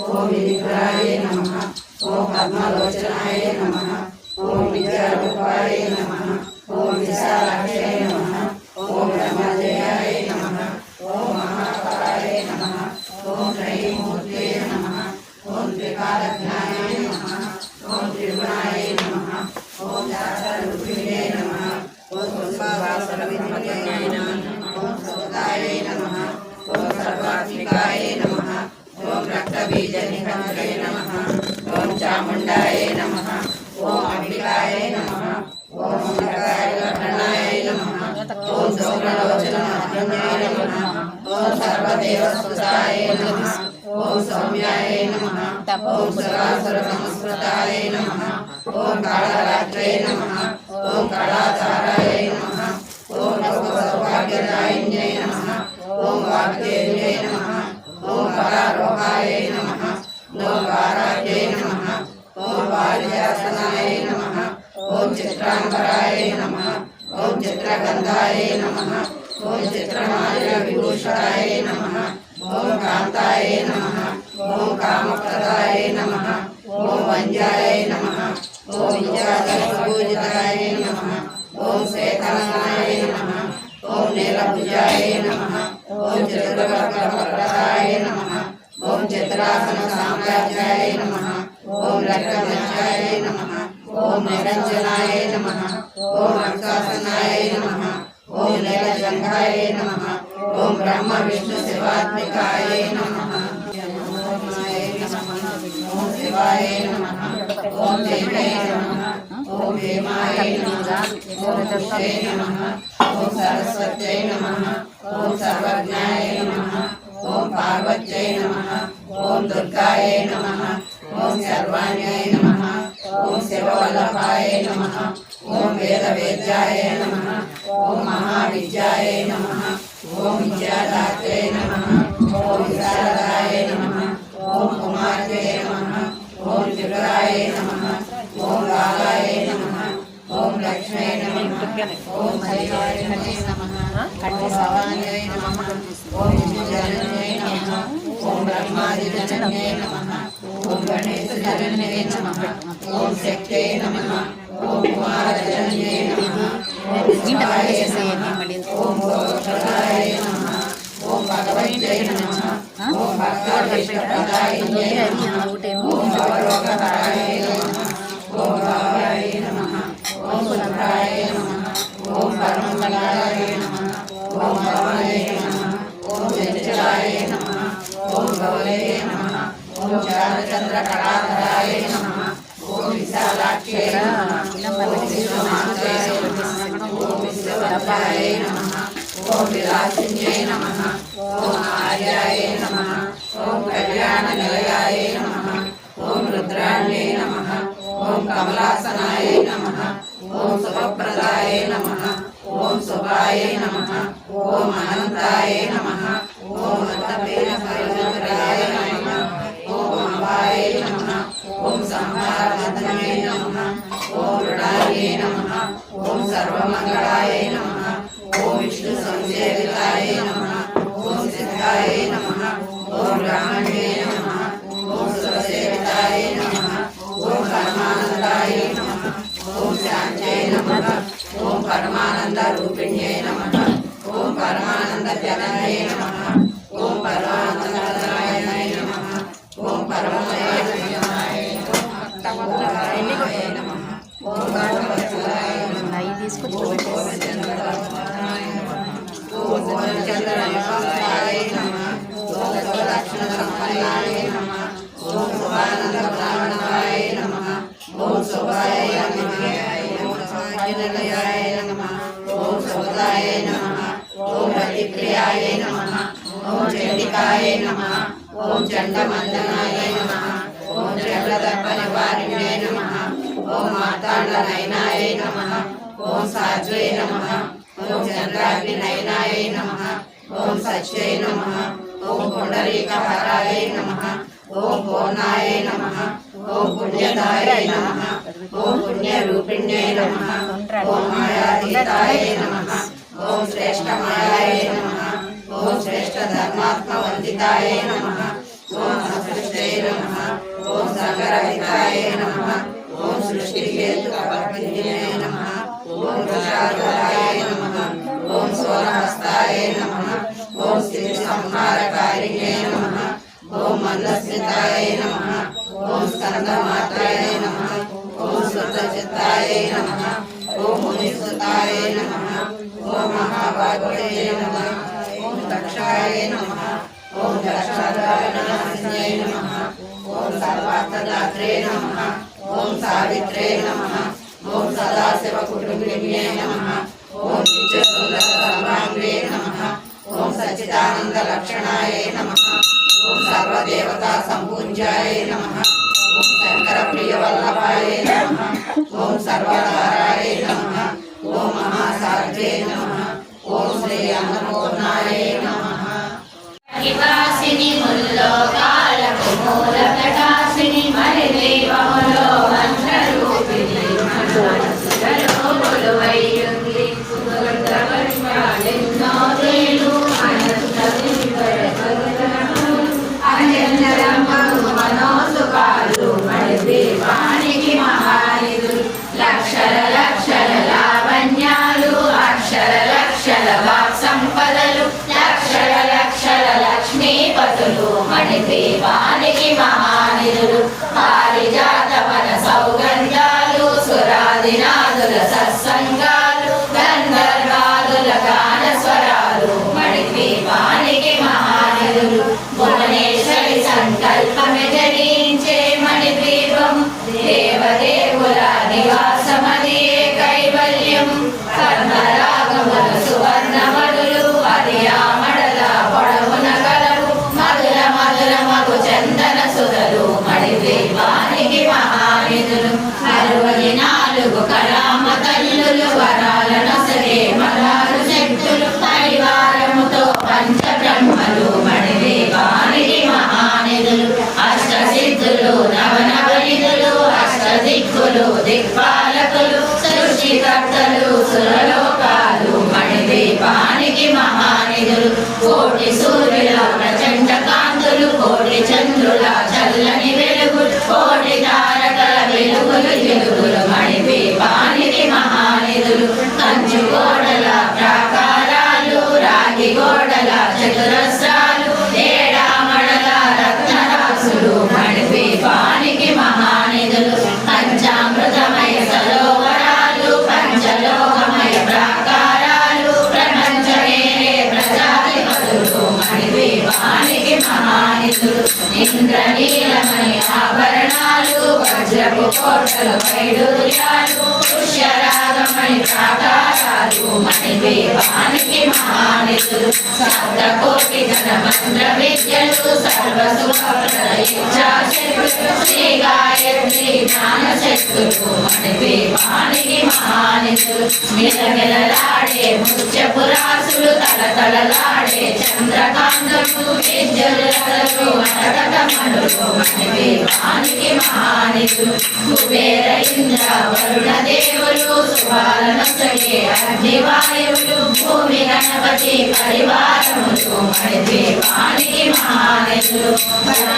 ఓం విగ్రహాయ నమః ఓం పద్మలోచనాయ నమః ఓం విద్యారూపాయ నమః ఓం విశాలాక్షాయ నమః ఓం బ్రహ్మజయాయ నమః ఓం మహాకాయ నమః ఓం త్రైమూర్తే నమః ఓం త్రికాలజ్ఞానాయ నమః ఓం త్రిగుణాయ నమః ఓం దాసరూపిణే నమః ఓం పుష్పవాసరవిద్మయాయ నమః ఓం సోదాయ నమః ఓం సర్వాత్మికాయ నమః ఓం రక్తబీజనికంత్రే నమః ఓం చాముండాయ నమః ఓం అంబికాయ నమః ఓం మంగళాయ నమః ఓం సౌమ్యలోచనాయ నమః ఓం సర్వదేవసుతాయ నమః ఓం సౌమ్యాయ నమః ఓం సురాసుర సంస్కృతాయ నమః ఓం కాళరాత్రే నమః ఓం కళాధారాయ నమః ఓం సౌభాగ్యదాయిన్యై నమః ఓం వాగ్దేవ్యై నమః ఓం పరారోహాయ నమః ఓం వారాహ్యై నమః ఓం వారిజాసనాయ నమః ఓం చిత్రాంబరాయ నమః ఓం చిత్రగంధాయ నమః ఓం చిత్రమాయ విభూషాయ నమః ఓం కాంతాయ నమః ఓం కామప్రదాయ నమః ఓం వంద్యాయ నమః ఓం విద్యాధరపూజితాయ నమః ఓం శ్వేతాంగనాయ నమః ఓం నీలభుజాయ నమః ఓం చతుర్వర్గప్రదాయ నమః ఓం చిత్రాసన సామ్రాజ్యాయ నమః ఓం రక్తమధ్యాయ నమః ఓం నిరంజనాయ నమః ఓం రక్తాసనాయ నమః ఓం నీలజంఘాయ నమః ఓం బ్రహ్మ విష్ణు శివాత్మికాయ నమః ఓం శివాయ నమః ఓం దేవాయ నమః ఓం హేమాయ నమః ఓం పుష్యై నమః ఓం సరస్వత్యై నమః ఓం సర్వజ్ఞాయ నమః ఓం పార్వత్యై నమః ఓం దుర్గాయ నమః ఓం సర్వాణ్యాయ నమః ఓం శివవల్లభాయ నమః ఓం వేదవేద్యాయ నమః ఓం మహావిద్యాయ నమః ఓం విద్యాదాత్రే నమః ఓం విశారదాయ నమః ఓం కుమార్తె నమః ఓం త్రిపురాయ నమః ఓం బాలాయ నమః ఓం లక్ష్మీ నమః ఓం శైలాయ నమః ఓం భవాన్యై నమః ఓం విష్ణుజనన్యై నమః ఓం బ్రహ్మాదిజనన్యై నమః ఓం గణేశజనన్యై నమః ఓం శక్త్యై నమః ఓం కుమారజనన్యై నమః ఓం శివాయ నమః ఓం గోప్రదాయ నమః ఓం భగవత్యై నమః ఓం భక్తాభీష్టప్రదాయిన్యై నమః ఓం భవరోగహరాయ నమః ఓం భావాయ నమః ఓం శుభ్రాయ నమః ఓం పరమంగళాయ నమః ఓం భవాయ నమః ఓం చంచలాయ నమః ఓం గౌరయ నమః ఓం చారచంద్రకళాధరాయ నమః ఓం విశాలాక్షై నమః ఓం విశ్వమాత్రాయ నమః ఓం విశ్వవల్లభాయ నమః ఓం విలాసిన్యై నమః ఓం ఆర్యాయ నమః ఓం కళ్యాణ నిలయాయ నమః ఓం రుద్రాణ్యై నమః ఓం కమలాసనాయ నమః ఓం శుభప్రదాయ నమః ఓం శుభాయ నమః ఓం అనంతాయ నమః ఓం అనంతపేయ నమః ఓం అంబాయ నమః ఓం సంహారవర్ధనాయ నమః ఓం రుడాయ నమః ఓం సర్వమంగళాయ నమః ఓం విష్ణు సంసేవితాయ నమః ఓం సిద్ధాయ నమః ఓం బ్రాహ్మణ్యే నమః ఓం సురసేవితాయ నమః ఓం పరమానందాయ నమః ఓం శాంత్యై నమః ఓం పరమానంద రూపిణ్యై నమః ఓం పరమానంద జనన్యై నమః ఓం పరమానందాయ నమః ఓం పరమమయ నమః ఓం భగవత్సలాయ నమః ఓం చంద్రనమస్తాయ నమః ఓం సర్వలక్షణ సంపన్నాయ నమః ఓం శుభానంద బ్రాహ్మణాయ నమః ఓం శుభాయ నమః ఓం సౌభాగ్యనిలయాయ నమః ఓం శుభదాయ నమః ఓం రతిప్రియాయ నమః ఓం చండికాయ నమః ఓం చండమందనాయ నమః ఓం చండదర్పనివారిణ్యై నమః ఓం మార్తాండనయనాయ నమః ఓం సాధ్వై నమః ఓం చంద్రాగ్నినయనాయ నమః ఓం సత్యై నమః ఓం పుండరీకహరాయ నమః ఓం పూర్ణాయ నమః ఓం పుణ్యదాయ నమః ఓం పుణ్యరూపిణ్యై నమః ఓం మాయాతీతాయ నమః ఓం శ్రేష్టమాయాయ నమః ఓం శ్రేష్ఠ ధర్మాత్మవందితాయ నమః ఓం సృష్టే नमः ओम संगरहिताय नमः ओम सृष्टिहेतुकल्पिने नमः ओम वृषाधराय नमः ओम सोलहस्ताय नमः ओम सिद्धिसंहारकारिणे नमः ओम मन्दस्मिताय नमः ओम स्कंदमात्राय नमः ओम सुतचित्ताय नमः ओम मुनिसुताय नमः ओम महाभागवते नमः ओम दक्षाय नमः ओम दक्षाधारणासिने नमः ओम सर्वार्थदात्रे नमः ओम सावित्रे नमः ओम सदाशिवकुटुम्बिन्ये नमः ओम नित्यसुन्दरसर्वाङ्गे नमः ओम सच्चिदानन्दलक्षणाय नमः ओम सर्वदेवता संपूज्याय नमः ओम शंकरप्रियवल्लभाय नमः ओम सर्वधाराय नमः ओम महासाध्ये नमः ओम श्री अन्नपूर्णाय नमः निवासिनी मुल्लोकाలకు మూలకటాసిని మరిదేవములో మంత్రరూపిణి మనసులో కొలువైయుంది సుగంధవర్షాలెన్నో రేలు అంజనరమ్మకు మనోసుకాలు మరిదేవానికి మహానిధులు లక్షల లక్షల లావణ్యాలు అక్షర లక్షల వాక్ సంపదలు లక్షల లక్షల లక్ష్మీపతులు మణిదీపానికి మహానిధులు పారిజాత వన సౌగంధాలు సురాదినాదుల సత్సంగాలు గంధర్వాదుల గాన స్వరాలు మణిదీపానికి మహానిధులు భువనేశ్వరి సంకల్పమే జరించే మణిదీపం దేవదేవుల నివాసమది కైవల్యం కర్మరాగముల సువర్ణమడులు అది ఆమడల పొడవున కలవు మధుర మధుర మగు చందన సుధలు మణిదీపానికి మహానిధులు 64 కళామ తల్లులు వరాలనొసగే మరాలు శక్తులు పరివారముతో పంచబ్రహ్మలు మణిదీపానికి మహానిధులు అష్టసిద్ధులు నవనవనిధులు అష్టదిక్కులు దిక్పాలకులు సృష్టికర్తలు సురలోకాలు మణిదీపానికి మహానిధులు కోటి సూర్యుల ప్రచండ కాంతులు కోటి చంద్రుల చల్లని వెలుగులు కోటి తారకల వెలుగులు వెలుగులు మణిదీపానికి మహానిధులు కంచు గోడల ప్రాకారాలు రాగి గోడల చతురస్రాలు ఏడామడల రత్నరాసులు మణిదీపానికి మహానిధులు పంచామృతమయ సరోవరాలు పంచలోకమయ ప్రాకారాలు ప్రపంచమేరే ప్రజాధిపతులు మణిదీపానికి మహానిధులు ఇంద్రనీలమణి ఆభరణాలు వజ్రపు కోటలు వైడూర్యాలు పుష్యరాగమణి ప్రాకారాలు మణిదీపానికి మహానిధులు సప్తకోటి ఘన మంత్ర విద్యలు సర్వసుఖప్రద ఇచ్ఛాశక్తులు శ్రీ గాయత్రి జ్ఞానశక్తులు మణిదీపానికి మహానిధులు మిలమిలలాడే ముత్యపురాసులు తలతలలాడే చంద్రకాంతలు విద్యులతలు అటకటమణులు మణిదీపానికి మహానిధులు కుబేర ఇంద్ర వరుణ దేవులు శుభాలనొసగే అగ్నివాయువులు భూమి గణపతి పరివారములు మణిదీపానికి మహానిధులు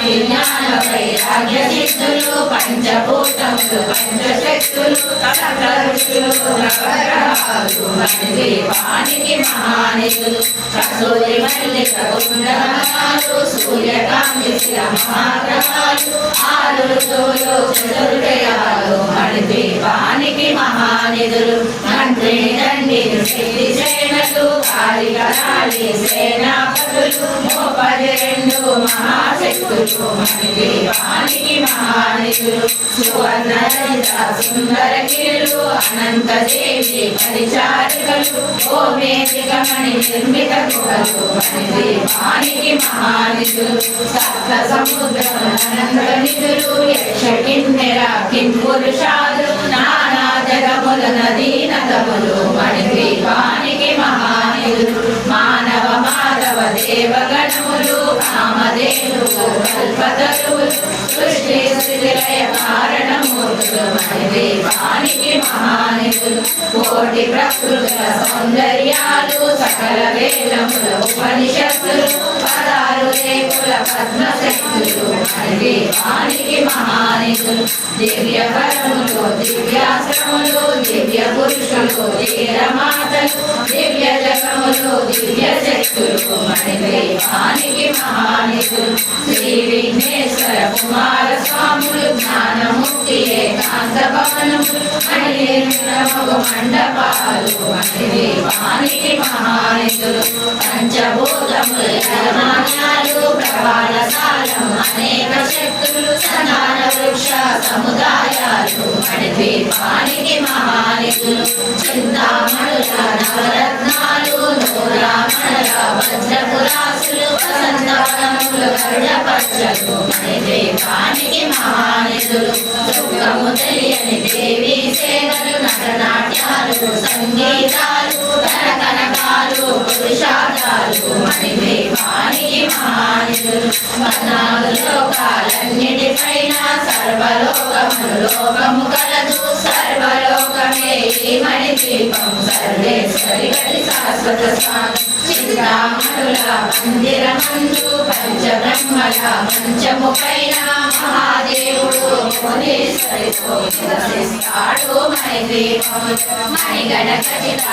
జ్ఞాన వైరాగ్య సిద్ధులు పంచభూతములు పంచశక్తులు సకలరుచులు నవగ్రహాలు మణిదీపానికి మహానిధులు కస్తూరి మల్లిక కుండలాలు సూర్యకాంతి మహాగ్రహాలు 6 ఋతువులు చతుర్దయాలు మణిదీపానికి మహానిధులు మంత్రిని దండిని శక్తి సేనలు కాళికరాళి సేనాపతులు 32 మహాశక్తులు మణిదీపానికి మహానిధులు సువర్ణరహిత సుందర గిరులు అనంత దేవి పరిచారికలు ఓమేధికమణి నిర్మిత గుహలు మణిదీపానికి మహానిధులు సప్త సముద్రముల అనంత నిధులు యక్ష కిన్నెర కింపురుషాలు నానా జగముల నదీ నదములు మణిదీపానికి మహానిధులు మానవ మాధవ దేవగణములు కామధేనులు కల్పతరువులు సృష్టి స్థితిలయ కారణమూర్తులు మణిదీపానికి మహానిధులు కోటి ప్రకృతుల సౌందర్యాలు సకల వేదముల ఉపనిషత్తులు పదాల బంగారు రేకుల పద్మశక్తులు మణిదీపానికి మహానిధులు దివ్య కరములు దివ్యాశ్రములు దివ్య పురుషులు ధీరమాతలు దివ్య జగములు దివ్య శక్తులు మణిదీపానికి మహానిధులు శ్రీ విఘ్నేశ్వర కుమార స్వాములు జ్ఞానముక్తి ఏకాంత భవనములు మణినిర్మలమగు మండపాలు మణిదీపానికి మహానిధులు పంచభూతములు యజమాన్యాలు ప్రవాళశాలం అనేక శక్తులు సనాన వృక్ష సముదాయాలు మణిద్వీపానికి మహానిధులు చింతామణుల నవరత్నాలు నూరామణుల వజ్రపురాసులు వసంతవనములు గరుడ పచ్చలు మణిద్వీపానికి మహానిధులు దుఃఖము తెలియని దేవీ సేవలు నటనాట్యాలు సంగీతాలు కనకనకాలు పురుషార్థాలు మణిద్వీపానికి మహానిధులు పద్నాలుగు లోకాలన్నిటిపైన సర్వలోకములు లోకము కలదు సర్వలోకమే ఈ మణిద్వీపం సర్వేశ్వరి గతి శాశ్వత స్థానం చింతామణుల మందిరమందు పంచబ్రహ్మల మంచముపైన మహాదేవుడు భువనేశ్వరితో నివసిస్తాడు మణిద్వీపము మణిగణ ఖచ్చిత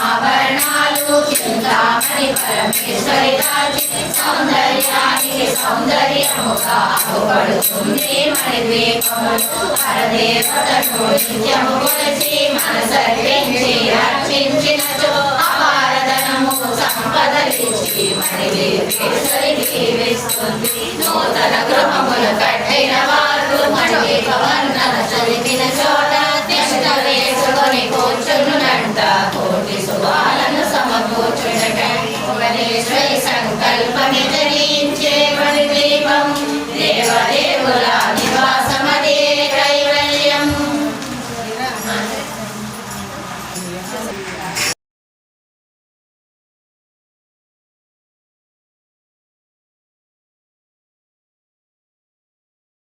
ఆభరణాలు చింతామణి పరమేశ్వరి దాచి సౌందర్యానికి సౌందర్యముగా పడుతుంది మణిద్వీపము పరదేవతను నిత్యము కొలిచి మనసర్పించి అర్పించినచో అపారధనము సంపదలిచ్చి మణిద్వీపేశ్వరికి వేస్తుంది నూతన గృహములకై